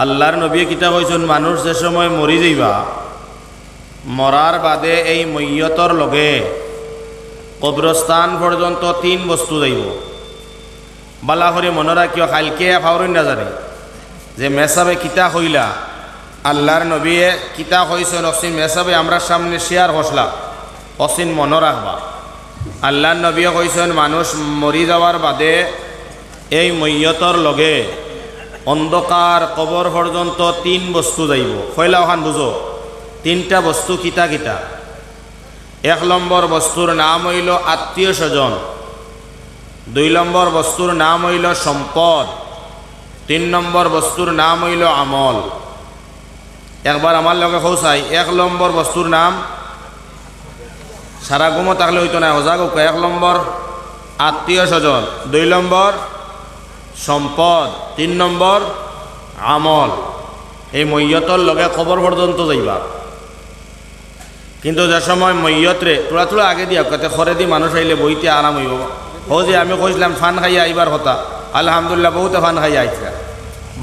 আল্লাহর নবী কিতা কইছেন মানুষ যে সময় মরি যাইবা মরার বাদে এই মৈয়তর লগে কবরস্থান পর্যন্ত 3 বস্তু যাইব। বালা করে মনে রাখিও, কালকে ফাউরিন না জানি যে মেসাবে কিতা কইলা আল্লাহর নবী কিতা কইছেন অসীন মেসাবে আমরা সামনে শেয়ার হসলা অসীন মনে রাখবা। আল্লাহর নবী কইছেন মানুষ মরি যাওয়ার বাদে এই মৈয়তর লগে অন্ধকার কবর পর্যন্ত 3 বস্তু যাইব। কইলা ওখান বুঝো 3টা বস্তু কিতা কিতা। 1 নম্বর বস্তুর নাম হইল আত্মীয় স্বজন, 2 নম্বর বস্তুর নাম হইল সম্পদ, 3 নম্বর বস্তুর নাম হইল আমল। একবার আমার লগে খোঁচাই 1 নম্বর বস্তুর নাম সারা গুমো থাকলে হইতো না, হজাগ 1 নম্বর আত্মীয় স্বজন, 2 নম্বর সম্পদ, 3 নম্বর আমল। এই মৈয়তর লগে খবর পর্যন্ত যাইবা। কিন্তু যে সময় মৈয়তরে তোলা তোলা আগে দিয়া কাতে খরে দি মানুষ আইলে বইতে আরাম হইব। ও যে আমি কইছিলাম ফান খাইয়া আইবার কথা, আলহামদুলিল্লাহ বহুতে ফান খাইয়া আইতরা,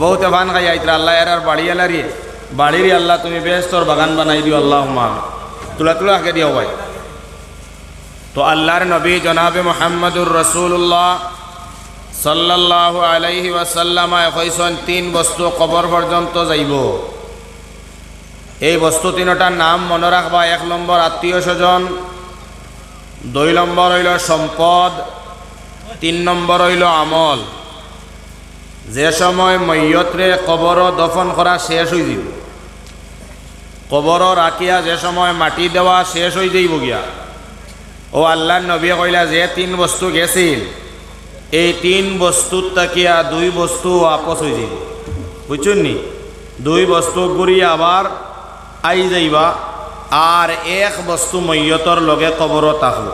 বহুতে ফান খাইয়া আইতরা। আল্লাহ এর আর বাড়ি এলারি বাড়িরই আল্লাহ তুমি বেহেশতর বাগান বানাই দিও আল্লাহুম্মা। তোলা তোলা আগে দিও ভাই। তো আল্লাহর নবী জনাবে মুহাম্মদুর রাসূলুল্লাহ সাল্লাল্লাহু আলাইহি ওয়াসাল্লাম কইছেন 3 বস্তু কবর পর্যন্ত যাইব। এই বস্তু 3টার নাম মনে রাখবা। 1 নম্বর আত্মীয় স্বজন, 2 নম্বর হইল সম্পদ, 3 নম্বর হইল আমল। যে সময় মৈয়তরে কবর দফন করা শেষ হয়ে যাব, কবর রাখিয়া যে সময় মাটি দেওয়া শেষ হয়ে যাইব গিয়া, ও আল্লাহর নবী কইলা যে 3 বস্তু গেছিল এই 3 বস্তুর তাকিয়া 2 বস্তু আপস হয়ে যাব। বুঝছেন নি? 2 বস্তু ঘুরিয়া আবার আই যাইবা, আর 1 বস্তু মৈয়তর লগে কবর থাকলো।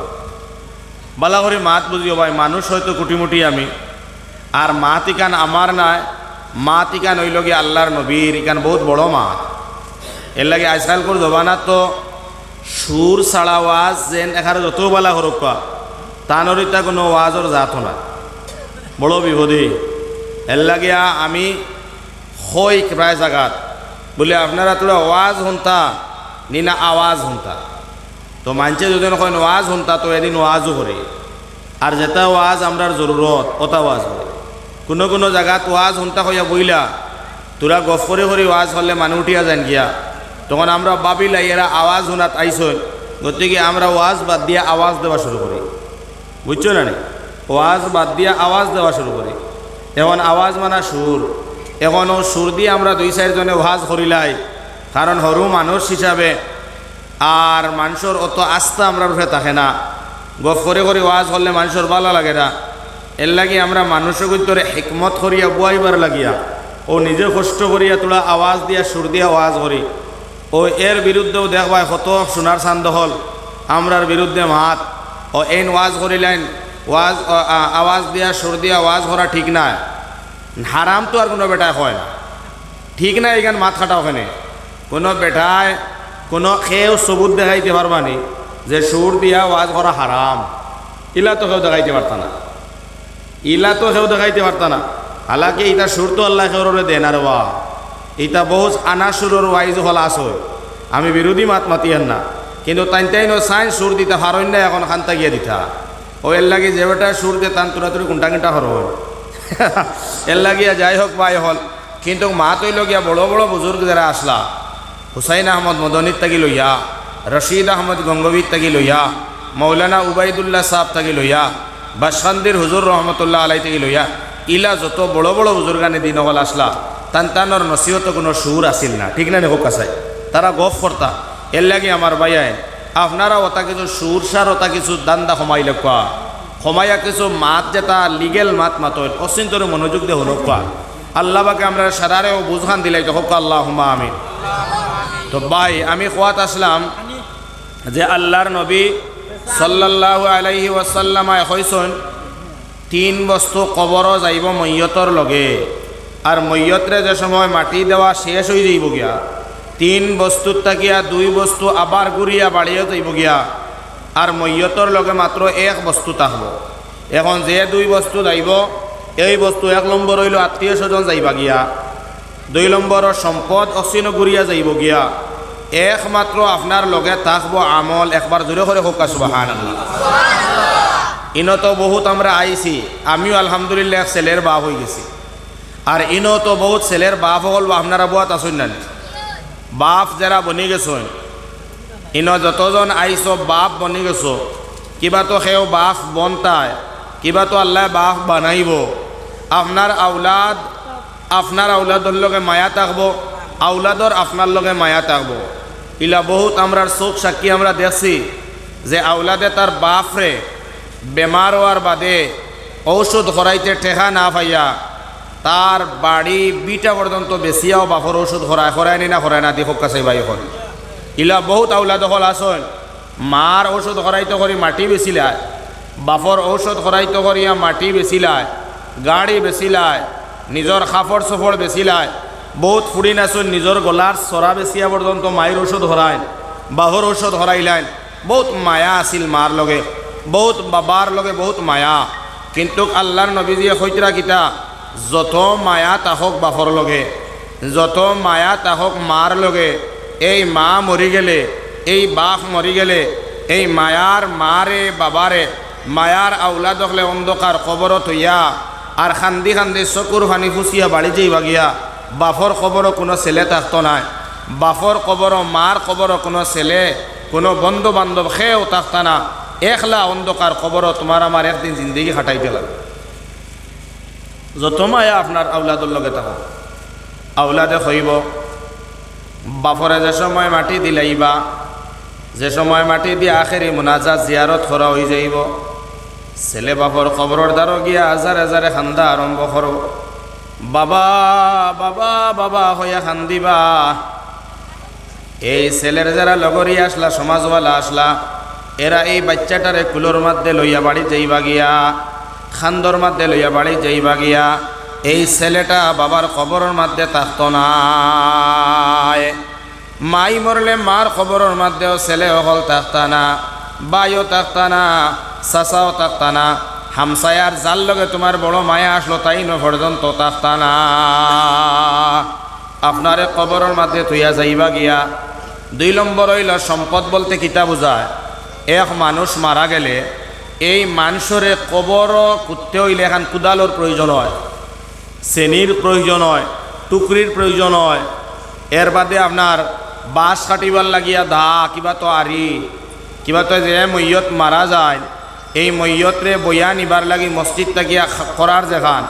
বালা করে মাত বুঝিও ভাই, মানুষ হয়তো কুটিমুটি আমি, আর মাত ইকান আমার নাই, মাত ইকান হইল গিয়ে আল্লাহর নবীর, ইকান বহুত বড় মাত। এর লাগে আজকালকার জবানাত তো সুর ছাড়া ওয়াজ যেন এখানে যত বালা হরক্কা তানরিতা কোনো ওয়াজর জাত না, বড় বিপদী। এর লাগিয়া আমি হই প্রায় জায়গাত বলে আপনারা তোরা ওয়াজ শুনতা নি না আওয়াজ শুনতা। তো মানছে যদি কয় ওয়াজ শুনতা তো এদিন ওয়াজও করে, আর যেটা ওয়াজ আমরার জরুরত ওটা ওয়াজ করে। কোনো কোনো জায়গাত ওয়াজ শুনতা হইয়া বইলা তোরা গফ করে করে ওয়াজ হলে মানুষ উঠিয়া যান গিয়া, তখন আমরা ভাবিলা এরা আওয়াজ শোনাত আইসন, গতিকে আমরা ওয়াজ বাদ দিয়া আওয়াজ দেওয়া শুরু করি। বুঝছো না? ওয়াজ বাদ দিয়া আওয়াজ দেওয়া শুরু করি। এখন আওয়াজ মানা সুর, এখন ও সুর দিয়ে আমরা 2-4 জনে ওয়াজ করিলাই, কারণ সরু মানুষ হিসাবে আর মানুষের অত আস্থা আমরা উঠে থাকে না। গফ করে করে ওয়াজ করলে মানুষের ভালো লাগে না। এর লাগে আমরা মানুষের ভিতরে হিকমত করিয়া বুয়াইবার লাগিয়া ও নিজে কষ্ট করিয়া তোলা আওয়াজ দিয়া সুর দিয়া ওয়াজ করি। ও এর বিরুদ্ধেও দেখবাই কত সোনার চান্দ হল আমরার বিরুদ্ধে মাত ও এন ওয়াজ করিলেন, ওয়াজ আওয়াজ দিয়া সুর দিয়া ওয়াজ করা ঠিক না, হারাম তো আর কোনো বেটায় হয় না, ঠিক না। এখান মাত খাটা ওখানে কোনো বেটায় কোনো খেয়েও সবুত দেখাইতে পারবানি যে সুর দিয়া ওয়াজ করা হারাম, ইলা তো কেউ দেখাইতে পারত না, ইলা তো কেউ দেখাইতে পারত না। হালাকি ইটা সুর তো আল্লাহ কেউরে দেন, আর ওয়া ইটা বহুত আনা সুরের ওয়াইজ হল আস। আমি বিরোধী মাত মাতিয়ান না, কিন্তু তাই সাইন সুর দিতা হারইন না, এখন খান্তা গিয়া দিতা। ও এর লাগে যে বেটা সুর দিয়ে তান তুরা তুরি কুন্টা কিনটা হর এর লাগিয়া যাই হোক বাই হল। কিন্তু মাত হইল গিয়া বড় বড় বুজুর্গ যারা আসলা, হুসাইন আহমদ মদনীর তাকি লইয়া, রশিদ আহমদ গঙ্গবীর তাকি লইয়া, মৌলানা উবাইদুল্লাহ সাহ তাকি লইয়া, বাসখান্দির হুজুর রহমতুল্লাহ আলাই তাকি লইয়া, ইলা যত বড় বড় বুজুর্গানে দিন হল আসলা, তানর নসিহত কোনো সুর আসিল না, ঠিক না? হোক আসায় তারা গফ করতা। এর লাগে আমার ভাইয়াই আপনারা ওটা কিছু সুর সার ওটা কিছু দান্দা কমাইলে কোয়া, কমাইয়া কিছু মাত যেটা লিগেল মাত মাতইল অচিন্তরে মনোযোগ দিয়ে হল কোয়া। আল্লাহ বাকে আমরা সারারেও বুঝখান দিলাই তো হোক আল্লাহুম্মা আমিন। তো ভাই আমি কোয়াত আসলাম যে আল্লাহর নবী সাল্লাল্লাহু আলাইহি ওয়াসাল্লাম কইছেন 3 বস্তু কবর যাইব মৈয়তর লগে, আর মৈয়তরে যে সময় মাটি দেওয়া শেষ হয়ে যাইব গিয়া 3 বস্তুর তাকিয়া 2 বস্তু আবার ঘুরিয়া বাড়িয়ে যাইব গিয়া, আর মৈয়তর লগে মাত্র 1 বস্তু থাকব। এখন যে 2 বস্তু যাইব এই বস্তু 1 নম্বর হইল আত্মীয় স্বজন যাইবা গিয়া, 2 নম্বরের সম্পদ অচিন গুড়িয়া যাইব গিয়া একমাত্র আপনার লগে থাকব আমল। একবার জোরে করে হোক সুবহানাল্লাহ। ইনো তো বহুত আমরা আইছি, আমিও আলহামদুলিল্লাহ ছেলের বাপ হয়ে গেছি। আর ইনো তো বহুত ছেলের বাপ হল বা আপনারা বুয়াত আসুন না, বাপ যারা বনি গেছেন ইনো যতজন আইস বাপ বনি গেছ, কিবা তো সেও বাপ বনতায়, কিবা তো আল্লাহ বাপ বানাইব। আপনার আউলাদর লগে মায়া থাকবো, আউলাদর আপনার লগে মায়া থাকবো। ইলা বহুত আমরার চোখ সাক্ষী আমরা দেখছি যে আউলাদে তার বাপরে বেমার হওয়ার বাদে ঔষধ খরাইতে ঠেকা না পাইয়া তার বাড়ি বিটা পর্যন্ত বেশিয়াও বাপর ঔষধ খরায় না দেখো কাছে ভাই হল। ইলা বহুত আউলাদ হল আসন মার ঔষধ খরাইতে করি মাটি বেছিলায়, বাপর ঔষধ খরাইতে করিয়া মাটি বেছিলায়, গাড়ি বেছিলায়, নিজের কাপড় চোপড় বেছিলায়। বহুত ফুড়ি নাচুন নিজের গলার চড়া বেছিয়া পর্যন্ত মায়ের ঔষধ হরাইন, বাহর ঔষধ হরাইলেন। বহুত মায়া আছিল মার লগে, বহুত বাবার লগে বহুত মায়া। কিন্তু আল্লাহর নবীজিয়ে কইতরা কিতা, যত মায়া তাহক বাপর লগে, যত মায়া তাহক মার লগে, এই মা মরি গেলে, এই বাপ মরি গেলে, এই মায়ার মারে বাবারে মায়ার আউলাদ হলে অন্ধকার কবরত হইয়া আর খান্দি খান্দি চকুর ফানি ফুসিয়া বাড়ি যাইবা গিয়া বাপর কবরও কোনো ছেলে থাকতো নাই, বাপর কবরও মার কবরও কোনো ছেলে কোনো বন্ধু বান্ধব খেয়েও থাকতা না। একলা অন্ধকার কবরও তোমার আমার একদিন জিন্দগি খাটাইতে লাগে। যত মায়া আপনার আউলাদর লগে থাকো, আউলাদে হইব বাপরে যে সময় মাটি দিলাইবা, যে সময় মাটি দিয়ে আখেরি মুনাজাত জিয়ারত করা হয়ে যাইব, ছেলে বাপর কবরের দ্বারো গিয়া হাজারে হাজারে খান্দা আরম্ভ করো। বাবা বাবা বাবা হইয়া খান্দিবা। এই ছেলের যারা লগরি আসলা, সমাজওয়ালা আসলা, এরা এই বাচ্চাটারে কুলোর মধ্যে লইয়া বাড়ি যাইবা গিয়া, খান্দর মধ্যে লইয়া বাড়ি যাইবা গিয়া। এই ছেলেটা বাবার কবরের মধ্যে থাকতো না। মাই মরলে মার কবরের মধ্যেও ছেলে হল থাকতা না, বাইও থাকতা না, চাচাও থাকতা না, হামসায়ার যার লগে তোমার বড় মায়া আসলো তাই ন পর্যন্ত থাকতা না। আপনারে কবরের মধ্যে তুইয়া যাইবা গিয়া। 2 নম্বর হইল সম্পদ বলতে কিতা বোঝায়, এক মানুষ মারা গেলে এই মানুষরে কবর করতে হইলে এখন কুদালোর প্রয়োজন হয়, চেনির প্রয়োজন হয়, টুকরির প্রয়োজন হয়। এর বাদে আপনার বাঁশ কাটিবার লাগিয়া দা কিবা তো আরি কিবা তো যে মৈয়ত মারা যায়, এই মৈয়তরে বইয়া নিবার লাগি মসজিদ থাকিয়া করার যেখান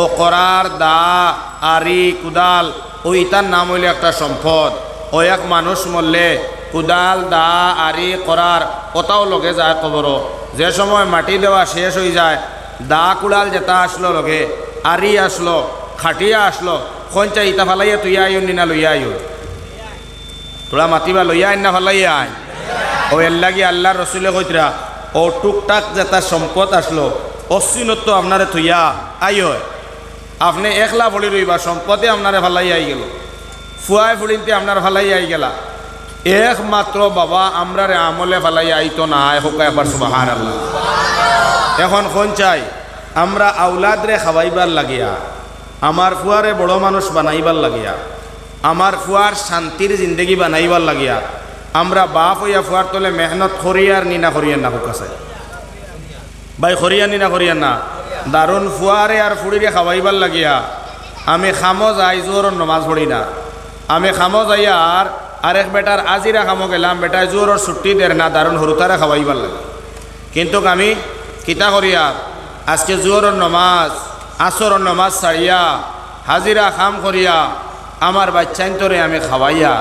ও করার দা আরি কুদাল ওই তার নাম হইলে একটা সম্পদ। ও এক মানুষ মরলে কুদাল দা আরি করার ওটাও লগে যায় কবর। যে সময় মাটি দেওয়া শেষ হয়ে যায়, দা কুড়াল যেটা আসলো লগে, আরি আসলো, খাটিয়া আসলো, খঞ্চা ইটা ফালাইয়া তুইয়া আইন নিনা লইয়া আইন, তোরা মাতিবা লইয়া আইন না ফালাইয়া আইন। ও এর লাগি আল্লাহ রসুলে কইতরা ও টুকটাক যেটা সম্পদ আসলো অশ্বিনত্ব আপনারে থইয়া আই হয়, আপনি একলা ভরি রইবা, সম্পদে আপনারে ফালাই আই গেল, ফুয়ায় ফুড়িনতে আপনার ফালাই আই গেলা। একমাত্র বাবা আমরারে আমলে ফালাই আইতো না। হোক একবার সুবহানাল্লাহ। এখন কোন চাই আমরা আউলাদরে খাওয়াইবার লাগিয়া, আমার ফুয়ারে বড় মানুষ বানাইবার লাগিয়া, আমার ফুয়ার শান্তির জিন্দগি বানাইবার লাগিয়া আমরা বাপ হইয়া ফুয়ার তলে মেহনত করিয়ার নিনা করিয়ার না। হোক আছে ভাই করিয়ার নিনা করিয়ার না। দারুণ ফুয়ারে আর ফুড়িরে খাওয়াইবার লাগিয়া আমি খামো যাই জোর নমাজ পড়ি না, আমি খামো যাইয়া আর আরেক বেটার আজিরা খামো গেলাম, বেটায় জোর ছুটি দের না, দারুণ হরুতারে খাওয়াইবার লাগে। কিন্তু আমি কিতা করিয়া আজকে জোহরের নমাজ আসরের নমাজ ছাড়িয়া হাজিরা খাম করিয়া আমার বাচ্চাইন্তরে আমি খাওয়াইয়া,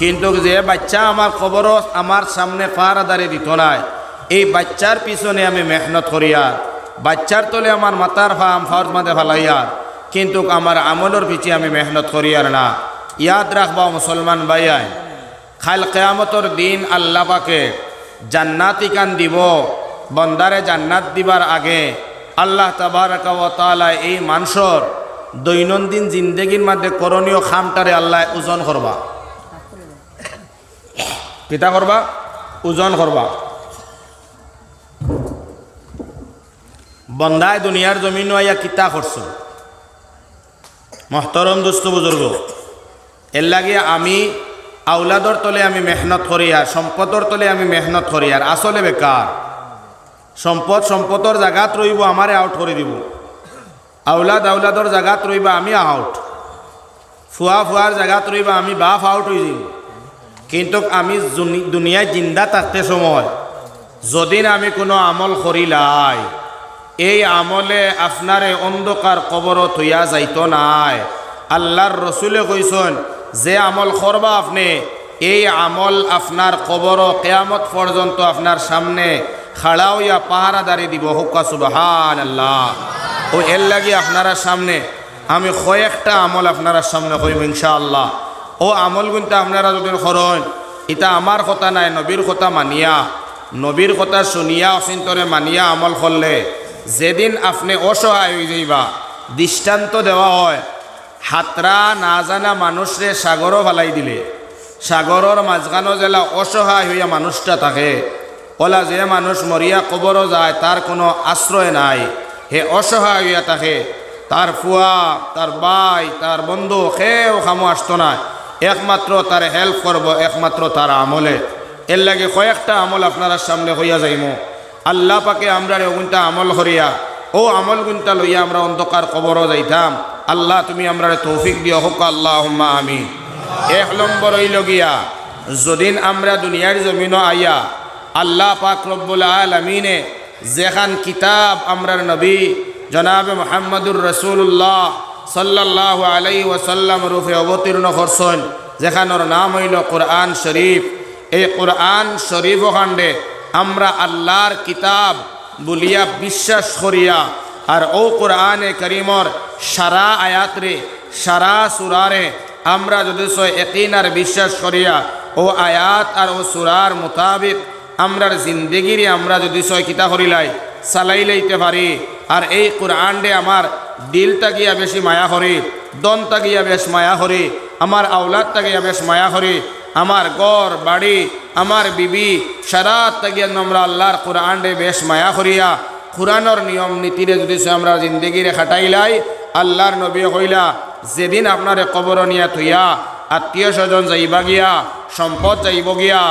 কিন্তু যে বাচ্চা আমার খবরও আমার সামনে পাহারাদারি দিত নাই, এই বাচ্চার পিছনে আমি মেহনত করিয়া বাচ্চার তলে আমার মাতার ফাম ফাওয়ার মাঝে ফালাইয়া, কিন্তু আমার আমলের পিছিয়ে আমি মেহনত করিয়ার না। ইয়াদ রাখবা মুসলমান ভাইয়াই, খাল কেয়ামতর দিন আল্লাহ পাকে জান্নাতি কান দিব, বন্দারে জান্নাত দিবার আগে আল্লাহ তাবারাকা ওয়া তাআলা এই মানুষের দৈনন্দিন জিন্দগির মধ্যে করণীয় খামটারে আল্লাহ ওজন করবা। কিতা করবা? ওজন করবা। বন্দায় দুনিয়ার জমিন আইয়া কিতা করছো, মহতরম দোস্ত বুজুর্গ, এর লাগে আমি আউলাদর তলে আমি মেহনত করি আর সম্পদর তলে আমি মেহনত করি আর আসলে বেকার। সম্পদর জায়গাত রইব আমারে আউট করে দিব, আউলাদর জায়গাত রইবা আমি আউট, ফুয়ার জায়গাত রইবা আমি বাপ আউট হয়ে যাব। কিন্তু আমি দুনিয়ায় জিন্দা থাকতে সময় যদিন আমি কোনো আমল করিলাই, এই আমলে আপনারে অন্ধকার কবরত হইয়া যাইতো নাই। আল্লাহর রসুলে কইছেন যে আমল করবা আপনি, এই আমল আপনার কবর কিয়ামত পর্যন্ত আপনার সামনে খাড়া হইয়া পাহারাদারি দিব। হুক্কা সুবহানাল্লাহ। ও এর লাগি আপনারা সামনে আমি কয়েকটা আমল আপনারা সামনে কইব ইনশাআল্লাহ। ও আমল কিন্তু আপনারা যদি করেন, এটা আমার কথা নাই, নবীর কথা মানিয়া, নবীর কথা শুনিয়া অচিন্তরে মানিয়া আমল করলে যেদিন আপনি অসহায় হয়ে যাইবা, দৃষ্টান্ত দেওয়া হয় হাতরা না জানা মানুষরে সাগরও ফালাই দিলে, সাগরের মাঝখানো জেলা অসহায় হইয়া মানুষটা থাকে, ওলা যে মানুষ মরিয়া কবরও যায় তার কোনো আশ্রয় নাই, হে অসহায় হইয়া থাকে, তার ফুয়া, তার ভাই, তার বন্ধু কেউ খামো আসতো না, একমাত্র তার হেল্প করব একমাত্র তার আমলে। এর লাগে কয়েকটা আমল আপনারা সামনে হইয়া যাইম। আল্লাহ পাকে আমরা ওগুনটা আমল করিয়া, ও আমল গুনটা লইয়া আমরা অন্ধকার কবরও যাইতাম। আল্লাহ তুমি আমরা তৌফিক দিও, হোক আল্লাহুম্মা আমিন। এক নম্বর হইল গিয়া, যদিন আমরা দুনিয়ার জমিনও আইয়া আল্লাহ পাক রব্বুল আলামিনে যেখান কিতাব আমরার নবী জনাবে মুহাম্মদুর রাসূলুল্লাহ সাল্লাল্লাহু আলাইহি ওয়াসাল্লাম রূপে অবতীর্ণ করছেন, যেখানোর নাম হইল কোরআন শরীফ। এই কোরআন শরীফ ওখানে আমরা আল্লাহর কিতাব বলিয়া বিশ্বাস করিয়া, আর ও কোরআনে করিমর সারা আয়াতরে সারা সুরারে আমরা যদি ইয়াকিন আর বিশ্বাস করিয়া ও আয়াত আর ও সুরার মোতাবিক আমরার জিন্দেগিরে আমরা যদি কিতা করিলাই চালাই লইতে পারি, আর এই কোরআনডে আমার দিলটা গিয়া বেশি মায়া করি, দনটা গিয়া বেশ মায়া করি, আমার আওলাদটা গিয়া বেশ মায়া করি, আমার ঘর বাড়ি আমার বিবি সারাটা গিয়া আমরা আল্লাহর কোরআনডে বেশ মায়া করিয়া কোরআনের নিয়ম নীতিরে যদি আমরা জিন্দেগিরে খাটাইলাই, আল্লাহর নবী কইলা যেদিন আপনারে কবর নিয়া থইয়া আত্মীয় স্বজন যাইবা গিয়া, সম্পদ যাইব গিয়া,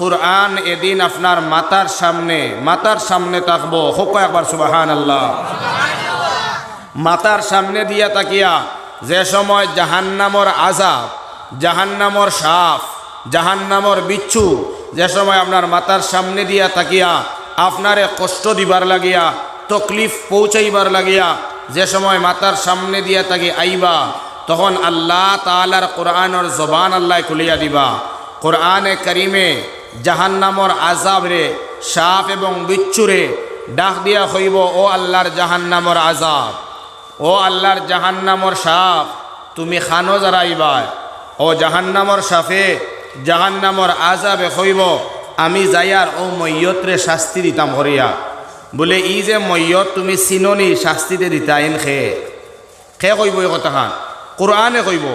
কোরআন এদিন আপনার মাতার সামনে থাকবো। হোক একবার সুবহানাল্লাহ। মাতার সামনে দিয়া তাকিয়া যে সময় জাহান্নামর আযাব, জাহান্নামর সাপ, জাহান্নামর বিচ্ছু যে সময় আপনার মাতার সামনে দিয়া তাকিয়া আপনারে কষ্ট দিবার লাগিয়া, তকলিফ পৌঁছাইবার লাগিয়া যে সময় মাতার সামনে দিয়া তাকি আইবা, তখন আল্লাহ তাআলার কোরআনের জবান আল্লাহ খুলিয়া দিবা। কোরআনে করিমে জাহান্নামর আযাব রে, সাপ এবং বিচ্ছুরে ডাক দিয়া হইব, ও আল্লাহর জাহান্নামর আযাব, ও আল্লাহর জাহান্নামর সাপ, তুমি খানো জরাইবা। ও জাহান্নামর সাপে জাহান্নামর আযাবে হইব, আমি যাইয়ার ও মইয়তরে শাস্তি দিতাম হরিয়া। বলে ই যে মইয়ত তুমি চিননি শাস্তিতে দিতা এন খে কইব এই কথাখান, কোরআনে কইব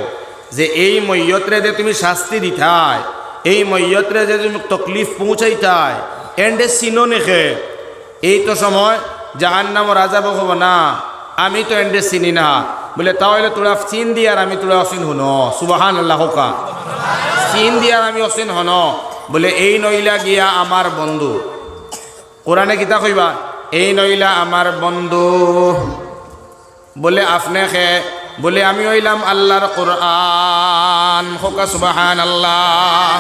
যে এই মইয়তরে যে তুমি শাস্তি দিতাই, এই মইয়তরে যে তুমি তকলিফ পৌঁছাইতাই, এন্ডে চিননি খে। এই তো সময় জাহান্নামর আযাব হব না, আমি তো এন্ডে চিনি না। বলে তাহলে তোরা চিন দিয়ার আমি তোরা অচিন হন। সুবহানাল্লাহ। হোকা চিন দিয়ার আমি অচিন হন। বলে এই নইলা গিয়া আমার বন্ধু। কোরআনে কিতা কইবা, এই নইলা আমার বন্ধু। বলে আপনি খে, বলে আমি হইলাম আল্লাহর কোরআন। হোকা সুবহানাল্লাহ।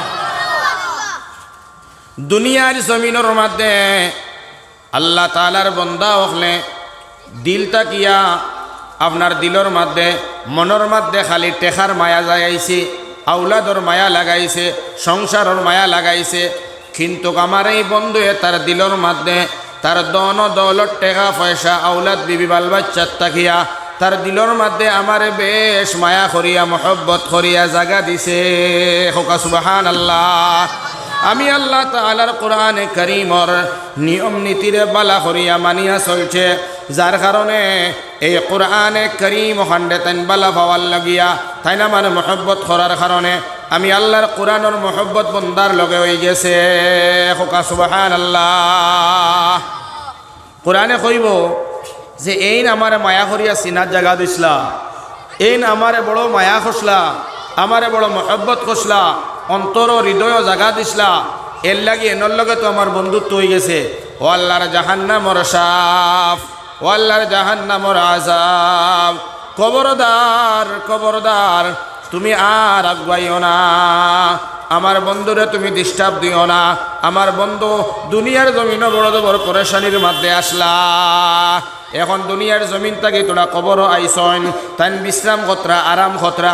দুনিয়ার জমিনের মধ্যে আল্লাহ তাআলার বান্দা হলে দিলটা কিয়া আপনার দিলর মধ্যে মনের মধ্যে খালি টেকার মায়া লাগাইছে, আউলাদর মায়া লাগাইছে, সংসারের মায়া লাগাইছে, কিন্তু আমার এই বন্ধুয়ে তার দিলর মধ্যে তার দন দৌলত টেকা পয়সা আউলাদ বিবি বাল বাচ্চার তাকিয়া তার দিলর মধ্যে আমারে বেশ মায়া করিয়া মহব্বত করিয়া জাগা দিছে। হোকা সুবহানাল্লাহ। আমি আল্লাহ তাআলার কোরআনে কারীমর নিয়ম নীতিরে বালা করিয়া মানিয়া চলছে, যার কারণে এই কোরআনে কারীম খণ্ডে তাই বালা পাওয়ার লাগিয়া তাই না মানে মহব্বত করার কারণে আমি আল্লাহর কোরআনের মহব্বত বন্দার লগে হয়ে গেছে। হোকা সুবহানাল্লাহ। কোরআনে কইব যে এই আমার মায়া করিয়া সিনার জায়গা দিসলা, এই আমারে বড় মায়া খসলা, আমারে বড় মহব্বত খসলা, অন্তর হৃদয় জাগা দিসলা, এর লাগে এনর লগে তো আমার বন্ধুত্ব হয়ে গেছে। ও আল্লাহর জাহান্নামর সাফ, ও আল্লাহর জাহান্নামর আযাব, খবরদার খবরদার তুমি আর আগুয়াইও না, আমার বন্ধুরে তুমি ডিস্টার্ব দিও না। আমার বন্ধু দুনিয়ার জমিন বড় বড় পরেশানির মধ্যে আসলা, এখন দুনিয়ার জমিন থেকে তোরা কবর আইসন, তাই বিশ্রাম খতরা, আরাম খতরা,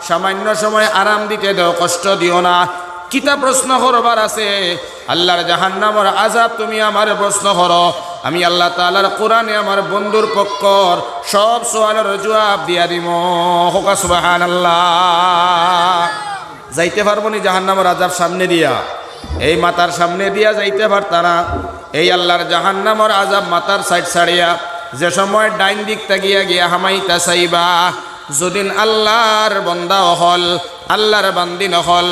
সামান্য সময় আরাম দিতে দাও, কষ্ট দিও না। কিতা প্রশ্ন করবার আছে, আল্লাহর জাহান্নামের আযাব তুমি আমার প্রশ্ন করো, আমি আল্লাহ তাআলার কোরআনে আমার বন্ধুর পক্ষর সব সওয়ালের জবাব দিয়া দিব। হোকা সুবহানাল্লাহ। যাইতে পারবো নি জাহান্নামের আযাব সামনে দিয়া? এই মাথার সামনে দিয়া যাইতে পারতারা? এই আল্লাহর জাহান্নামের আযাব মাথার সাইড ছাড়িয়া যে সময় ডাইন দিক তাকিয়া গিয়া হামাইতা চাইবা, যদিন আল্লাহর বন্দা হল, আল্লাহর বান্দি নহল,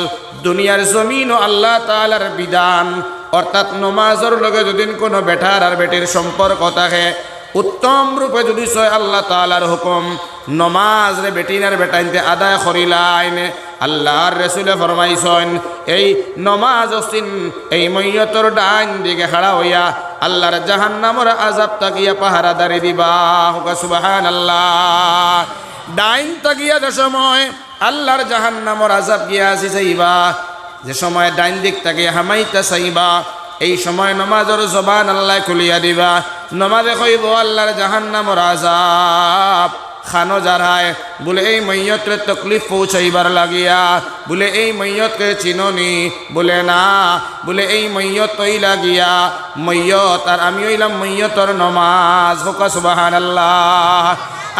দুনিয়ার জমিন ও আল্লাহ তাআলার বিধান অর্থাৎ নমাজের লগে যদিন কোনো বেটার আর বেটির সম্পর্ক থাকে, উত্তম রূপে যদি সয় আল্লাহ তাআলার হুকুম, নমাজ রে বেটিনার বেটাইনতে আদায় করিলাইন, আল্লাহর রাসূলে ফরমাইছেন এই নমাজ হচ্ছেন এই মইয়তর ডান দিকে খাড়া হইয়া আল্লাহর জাহান্নামের আযাব তাকিয়া পাহারাদারি দিবা। হুকা সুবহানাল্লাহ। ডাইন তাকিয়া যে সময় আল্লাহর জাহান্নামের আযাব গিয়া আসি চাইবা, যে সময় ডাইন দিক তাকিয়া হামাইতা চাইবা, এই সময় নমাজের জবান আল্লাহ খুলিয়া দিবা। নমাজে কইব আল্লাহর জাহান্নামের আযাব খানো যারায়, বলে এই মইয়তরে তকলিফ পৌঁছাইবার লাগিয়া, বলে এই মইয়তকে চিননি, বলে না, বলে এই মইয়ত তৈ লাগিয়া মইয়ত আর আমি হইলাম মইয়তর নমাজ। হোকা সুবহানাল্লাহ।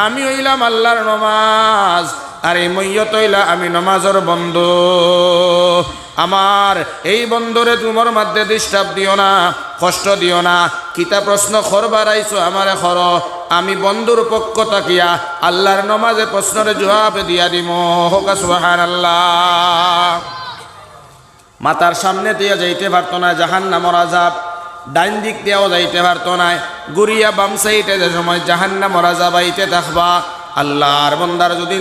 আমি হইলাম আল্লাহর নমাজ আর এই মইয়ত হইলা আমি নমাজের বন্ধু। আমার এই বন্ধুরে তোমার মধ্যে ডিস্টার্ব দিও না, কষ্ট দিও না। কিতা প্রশ্ন করবার আইছো আমারে কর, আমি বন্ধুর পক্ষ তাকিয়া আল্লাহর নমাজে প্রশ্নের জবাব দিয়া দিম। হোকা সুবহানাল্লাহ। মাতার সামনে দিয়ে যাইতে পারতো না জাহান্নামের আযাব, ডাইন দিক দিয়েও যাইতে পারতো না, গুরিয়া বাম সাইডে যে সময় জাহান্নামের আযাব আইতে থাকবা। আল্লাহর বান্দার যদি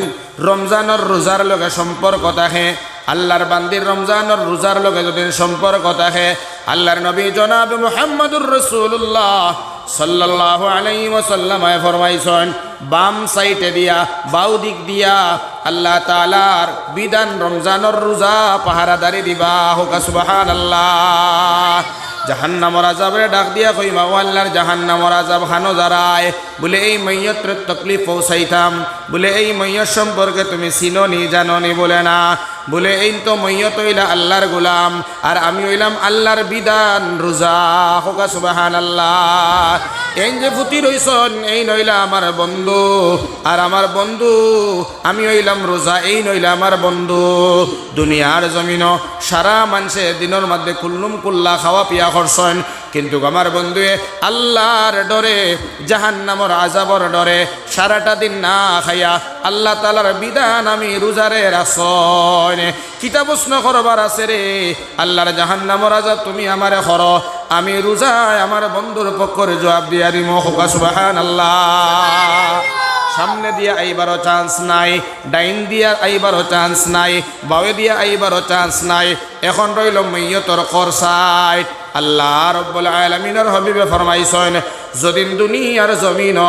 রমজানের রোজার লগে সম্পর্ক থাকে, আল্লাহর বান্দির রমজানের রোজার লগে যদি সম্পর্ক থাকে, আল্লাহর নবী জনাব মুহাম্মদুর রাসূলুল্লাহ সাল্লাল্লাহু আলাইহি ওয়াসাল্লাম ফরমাইছেন বাম সাইডে দিয়া বাউ দিক দিয়া আল্লাহ তাআলার বিধান রমজানের রোজা পাহারাদারি দিবা। হোকা সুবহানাল্লাহ। জাহান্নামের আযাবের ডাক দিয়া কইমা, ও আল্লাহর জাহান্নামের আযাব খানো যারায়, বলে এই মইয়তের তকলিফ পৌঁছাইতাম, বলে এই মইয়ত সম্পর্কে তুমি চিনোনি জানোনি, বলে না, বলে এই তো মইয়ত হইলা আল্লাহর গোলাম আর আমি হইলাম আল্লাহর বিধান রোজা। হোকা সুবহানাল্লাহ। এই যে ফুতি রইছন এই নইলা আমার বন্ধু, আর আমার বন্ধু আমি হইলাম রোজা, এই নইলা আমার বন্ধু। দুনিয়ার জমিন সারা মানুষে দিনের মধ্যে কুল্লুম কুল্লা খাওয়া পিয়া করছেন, কিন্তু আমার বন্ধুয়ে আল্লাহর ডরে জাহান্নামের আযাবের ডরে সারাটা দিন না খাইয়া আল্লাহ তাআলার বিধান আমি রোজারে রাখছন। কিতা প্রশ্ন করবার আছে রে, আল্লাহর জাহান্নামের আযাব তুমি আমারে করো, আমি রোজায় আমার বন্ধুর পক্ষের জবাব দিয়া দিমু। হোকা সুবহানাল্লাহ। সামনে দিয়া আইবারও চান্স নাই, ডাইন দিয়া আইবারও চান্স নাই, বাওয়ে দিয়া আইবারও চান্স নাই, এখন রইল মইয়তর কর সাইড। আল্লাহ রব্বুল আলামিনের হাবিবে ফরমাইছেন যদিন দুনিয়ার জমিন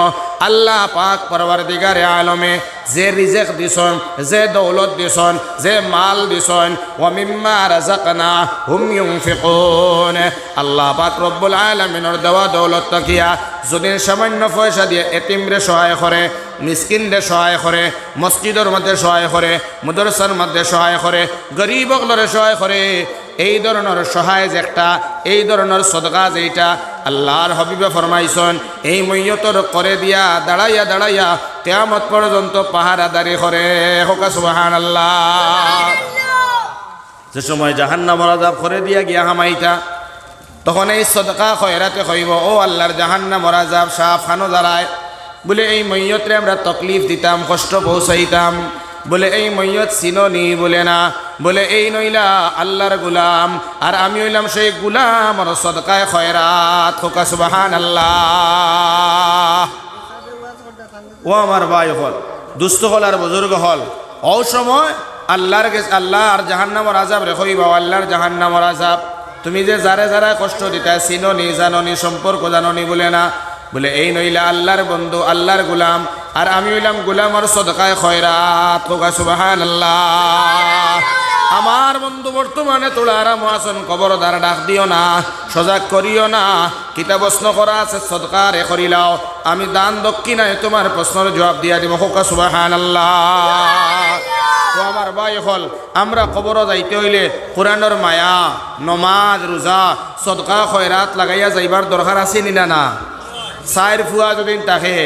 আল্লাহ পাক পরওয়ারদিগারে আলমে যে রিজেক দিছন, যে দৌলত দিছন, যে মাল দিছন, ওয়া মিম্মা রাযাকনাহুম ইউনফিকুন, আল্লাহ পাক রব্বুল আলামিনের দেওয়া দৌলত তাকিয়া যদি সামান্য পয়সা দিয়ে এতিমরে সহায় করে, মিসকিনরে সহায় করে, মসজিদের মধ্যে সহায় করে, মাদ্রাসার মধ্যে সহায় করে, গরিবগুলোরে সহায় করে, এই ধরনের সহায় যেটা, এই ধরনের সদকা যেটা আল্লাহর হাবিবে ফরমাইছেন এই মইয়তর করে দিয়া দাঁড়াইয়া দাঁড়াইয়া কিয়ামত পর্যন্ত পাহারাদারি করে। হোকা সুবহানাল্লাহ। যে সময় জাহান্নামের আযাব করে দিয়া গিয়া হামাইতা, তখন এই সদকা খয়রাতে কইব, ও আল্লাহর জাহান্নামের আযাব সাফ খানো দাঁড়ায়, বলে এই মইয়তরে আমরা তকলিফ দিতাম, কষ্ট পৌঁছাইতাম, বলে এই মইয়ত চিননি, বলে না, বলে এই নইলা আল্লাহর গুলাম আর আমি হইলাম সেই গুলাম আর সদকায়ে খয়রাত। হোকা সুবহানাল্লাহ। ও আমার ভাই হল দুস্থ হল আর বুজুর্গ হল ও সময় আল্লাহর কাছে আল্লাহ আর জাহান্নামর আযাব রেখই বাবা আল্লাহর জাহান্নামর আযাব তুমি যে যারে যারা কষ্ট দিতা চিননি জাননি সম্পর্ক জাননি বলে না বলে এই নইলা আল্লাহর বন্ধু আল্লাহর গোলাম আর আমি হইলাম গোলামর সদকায়ে খয়রাত কোকা সুবহানাল্লাহ আমার বন্ধু বর্তমানে তোলা আরাম আসন কবরদার ডাক দিও না সজাগ করিও না কিতাব প্রশ্ন করা আছে সদকার এ করিলাও আমি দান দক্ষিণায় তোমার প্রশ্নের জবাব দিয়া দিব কোকা সুবহানাল্লাহ তো আমার ভাই হল আমরা কবর যাইতে হইলে কোরআনের মায়া নমাজ রোজা সদকা খয়রাত লাগাইয়া যাইবার দরকার আছে নি না চাইর ফুয়া যদি থাকে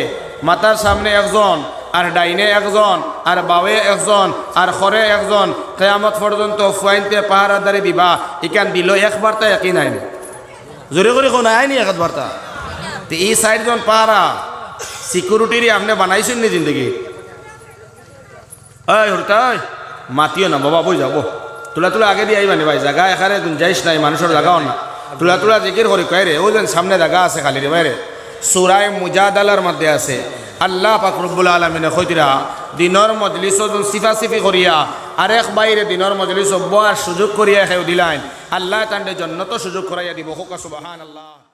মাতার সামনে একজন আর ডাইনে একজন আর বাওয়ে একজন আর খরে একজন কিয়ামত পর্যন্ত ফুয়াইনতে পাহারাদারি দিবা ইকান দিল একবারটা একই নাই জোরে করে কোন আইনি একবারটা তো এই চারজন পাহারা সিকিউরিটির আপনি বানাইছেন নি জিন্দগি ওই হরতাই মাতিও না বাবা বই যাবো তোলা তোলা আগে দিয়ে আইবানি ভাই জায়গা এখানে গুঞ্জাইশ নাই মানুষের জায়গাও না তোলা তোলা জিকির করি কয় রে ওই যেন সামনে জায়গা আছে খালি রে বাইরে সূরা মুজাদালার মধ্যে আছে আল্লাহ পাক রব্বুল আলামিনে কইতিরা দিনর মজলিস সিফাসিফি করিয়া আরেক বাইরে দিনর মজলিস বয়ার সুযোগ করিয়া খেউ দিলাইন আল্লাহ তান্ডে জন্নত সুযোগ করাইয়া দিব সুবহানাল্লাহ।